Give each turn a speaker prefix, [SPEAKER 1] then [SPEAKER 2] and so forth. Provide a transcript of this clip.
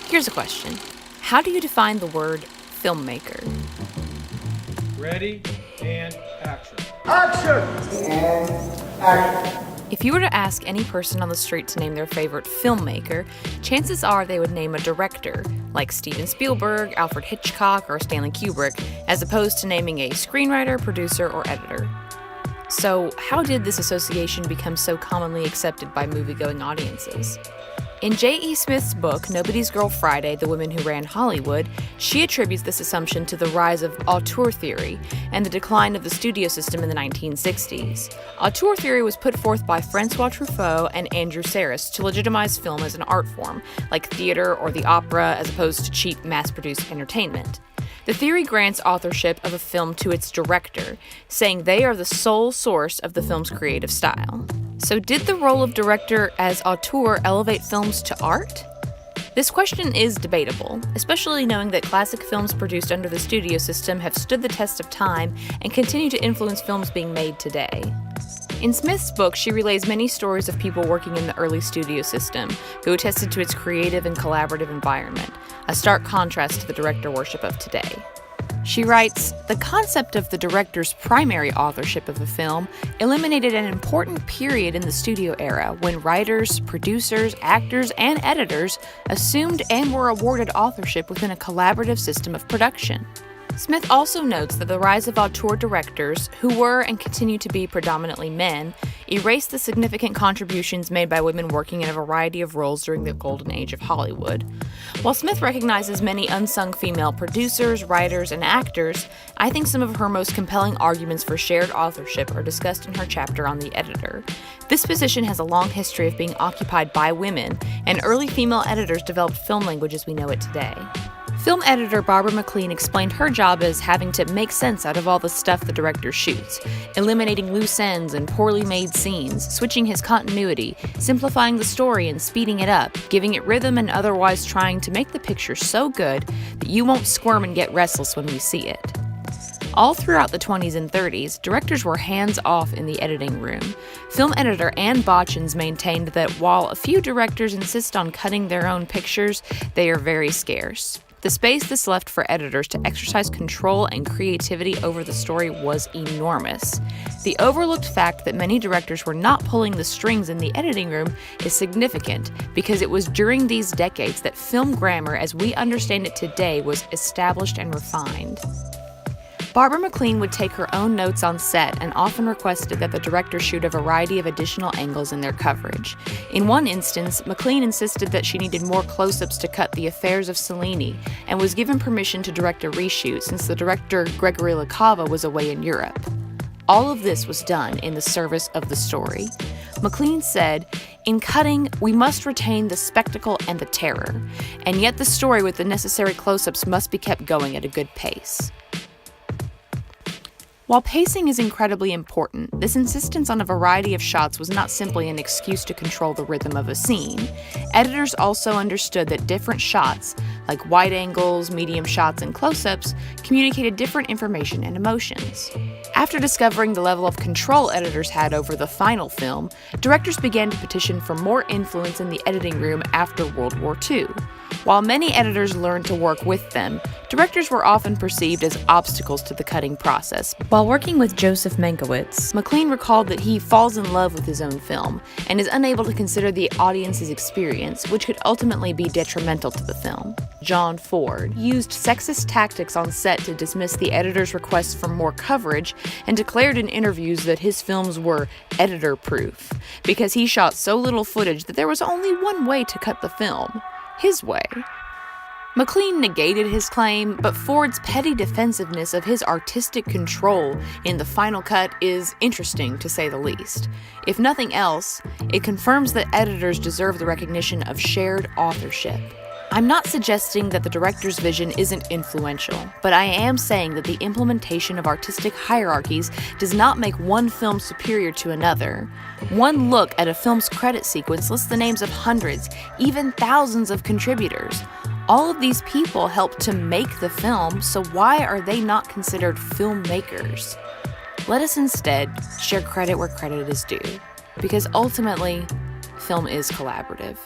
[SPEAKER 1] Here's a question. How do you define the word filmmaker?
[SPEAKER 2] Ready and action.
[SPEAKER 3] Action! And action.
[SPEAKER 1] If you were to ask any person on the street to name their favorite filmmaker, chances are they would name a director, like Steven Spielberg, Alfred Hitchcock, or Stanley Kubrick, as opposed to naming a screenwriter, producer, or editor. So, how did this association become so commonly accepted by movie-going audiences? In J.E. Smyth's book, Nobody's Girl Friday, The Women Who Ran Hollywood, she attributes this assumption to the rise of auteur theory and the decline of the studio system in the 1960s. Auteur theory was put forth by Francois Truffaut and Andrew Sarris to legitimize film as an art form, like theater or the opera, as opposed to cheap, mass-produced entertainment. The theory grants authorship of a film to its director, saying they are the sole source of the film's creative style. So did the role of director as auteur elevate films to art? This question is debatable, especially knowing that classic films produced under the studio system have stood the test of time and continue to influence films being made today. In Smyth's book, she relays many stories of people working in the early studio system who attested to its creative and collaborative environment, a stark contrast to the director worship of today. She writes, "The concept of the director's primary authorship of a film eliminated an important period in the studio era when writers, producers, actors, and editors assumed and were awarded authorship within a collaborative system of production." Smyth also notes that the rise of auteur directors, who were and continue to be predominantly men, erased the significant contributions made by women working in a variety of roles during the golden age of Hollywood. While Smyth recognizes many unsung female producers, writers, and actors, I think some of her most compelling arguments for shared authorship are discussed in her chapter on the editor. This position has a long history of being occupied by women, and early female editors developed film language as we know it today. Film editor Barbara McLean explained her job as having to make sense out of all the stuff the director shoots, eliminating loose ends and poorly made scenes, switching his continuity, simplifying the story and speeding it up, giving it rhythm and otherwise trying to make the picture so good that you won't squirm and get restless when you see it. All throughout the 20s and 30s, directors were hands-off in the editing room. Film editor Anne Botchins maintained that while a few directors insist on cutting their own pictures, they are very scarce. The space this left for editors to exercise control and creativity over the story was enormous. The overlooked fact that many directors were not pulling the strings in the editing room is significant because it was during these decades that film grammar as we understand it today was established and refined. Barbara McLean would take her own notes on set and often requested that the director shoot a variety of additional angles in their coverage. In one instance, McLean insisted that she needed more close-ups to cut the affairs of Cellini and was given permission to direct a reshoot since the director Gregory LaCava was away in Europe. All of this was done in the service of the story. McLean said, "In cutting, we must retain the spectacle and the terror, and yet the story with the necessary close-ups must be kept going at a good pace." While pacing is incredibly important, this insistence on a variety of shots was not simply an excuse to control the rhythm of a scene. Editors also understood that different shots, like wide angles, medium shots, and close-ups, communicated different information and emotions. After discovering the level of control editors had over the final film, directors began to petition for more influence in the editing room after World War II. While many editors learned to work with them, directors were often perceived as obstacles to the cutting process. While working with Joseph Mankiewicz, McLean recalled that he falls in love with his own film and is unable to consider the audience's experience, which could ultimately be detrimental to the film. John Ford used sexist tactics on set to dismiss the editor's requests for more coverage and declared in interviews that his films were editor-proof because he shot so little footage that there was only one way to cut the film. His way. McLean negated his claim, but Ford's petty defensiveness of his artistic control in the final cut is interesting, to say the least. If nothing else, it confirms that editors deserve the recognition of shared authorship. I'm not suggesting that the director's vision isn't influential, but I am saying that the implementation of artistic hierarchies does not make one film superior to another. One look at a film's credit sequence lists the names of hundreds, even thousands of contributors. All of these people helped to make the film, so why are they not considered filmmakers? Let us instead share credit where credit is due, because ultimately, film is collaborative.